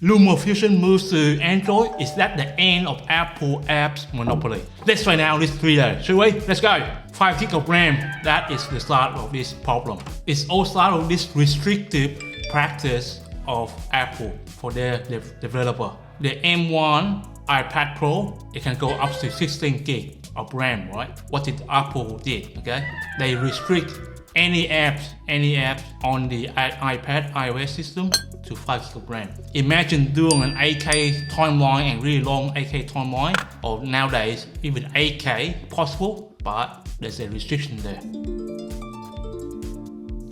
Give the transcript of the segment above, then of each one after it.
Lumafusion Moves to Android, is that the end of Apple apps monopoly? Let's find out this video, shall we? Let's go! 5 GB of RAM, that is the start of this problem. It's all start of this restrictive practice of Apple for their developer. The M1 iPad Pro, it can go up to 16 GB of RAM, right? What did Apple did, okay? They restrict any apps on the iPad iOS system to 5 GB of RAM. Imagine doing an 8K timeline and really long 8K timeline, or nowadays even 8K possible, but there's a restriction there.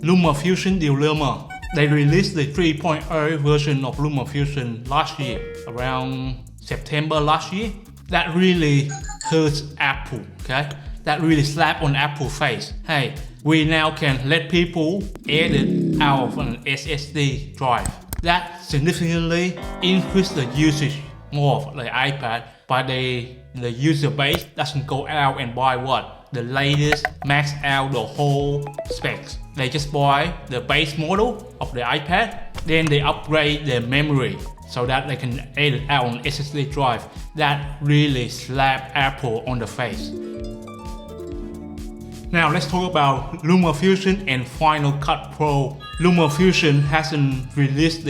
Lumafusion Dilemma. They released the 3.0 version of Lumafusion last year, around September last year. That really hurts Apple, okay? That really slapped on Apple's face. Hey, we now can let people edit out of an SSD drive. That significantly increased the usage more of the iPad, but the user base doesn't go out and buy what? The latest, max out the whole specs. They just buy the base model of the iPad, then they upgrade their memory so that they can edit out on SSD drive. That really slapped Apple on the face. Now let's talk about Lumafusion and Final Cut Pro. Lumafusion hasn't released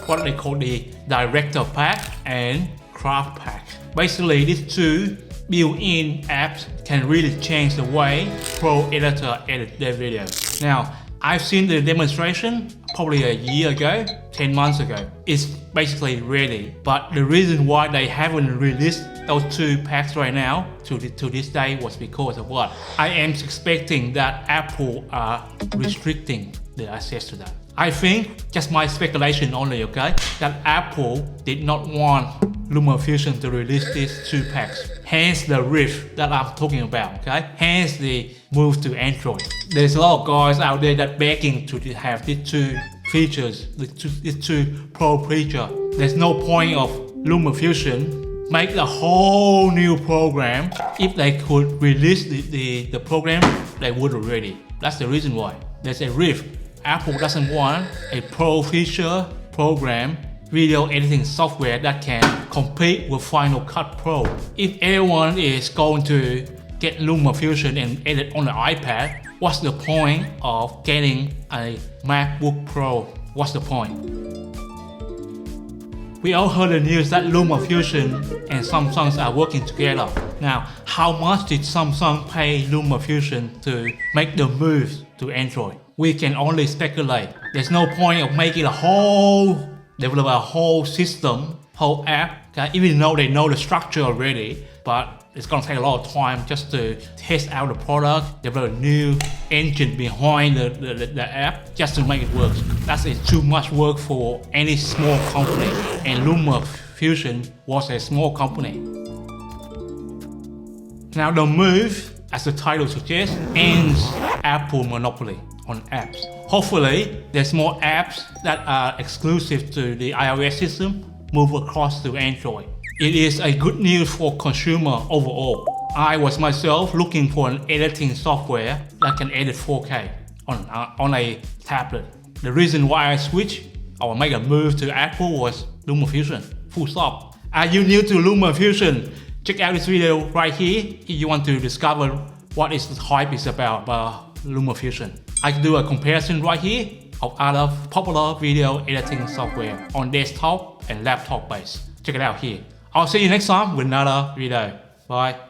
what they call the Director Pack and Craft Pack. Basically, these two built-in apps can really change the way pro editor edit their videos. Now, I've seen the demonstration probably a year ago, 10 months ago. It's basically ready, but the reason why they haven't released those two packs right now to this day was because of what? I am expecting that Apple are restricting the access to that. I think, just my speculation only, okay, that Apple did not want Lumafusion to release these two packs. Hence the rift that I'm talking about, okay? Hence the move to Android. There's a lot of guys out there that begging to have these two features, these two pro features. There's no point of Lumafusion make a whole new program. If they could release the program, they would already. That's the reason why. There's a rift. Apple doesn't want a pro feature program video editing software that can compete with Final Cut Pro. If everyone is going to get Lumafusion and edit on the iPad, what's the point of getting a MacBook Pro? What's the point? We all heard the news that Lumafusion and Samsung are working together. Now, how much did Samsung pay Lumafusion to make the move to Android? We can only speculate. There's no point of making develop a whole system, whole app, okay? Even though they know the structure already, but it's gonna take a lot of time just to test out the product, develop a new engine behind the app just to make it work. That's too much work for any small company, and Lumafusion was a small company. Now the move, as the title suggests, ends Apple monopoly on apps. Hopefully, there's more apps that are exclusive to the iOS system move across to Android. It is a good news for consumer overall. I was myself looking for an editing software that can edit 4K on a tablet. The reason why I switched or make a move to Apple was Lumafusion. Full stop. Are you new to Lumafusion? Check out this video right here if you want to discover what is the hype is about Lumafusion. I can do a comparison right here of other popular video editing software on desktop and laptop base. Check it out here. I'll see you next time with another video. Bye.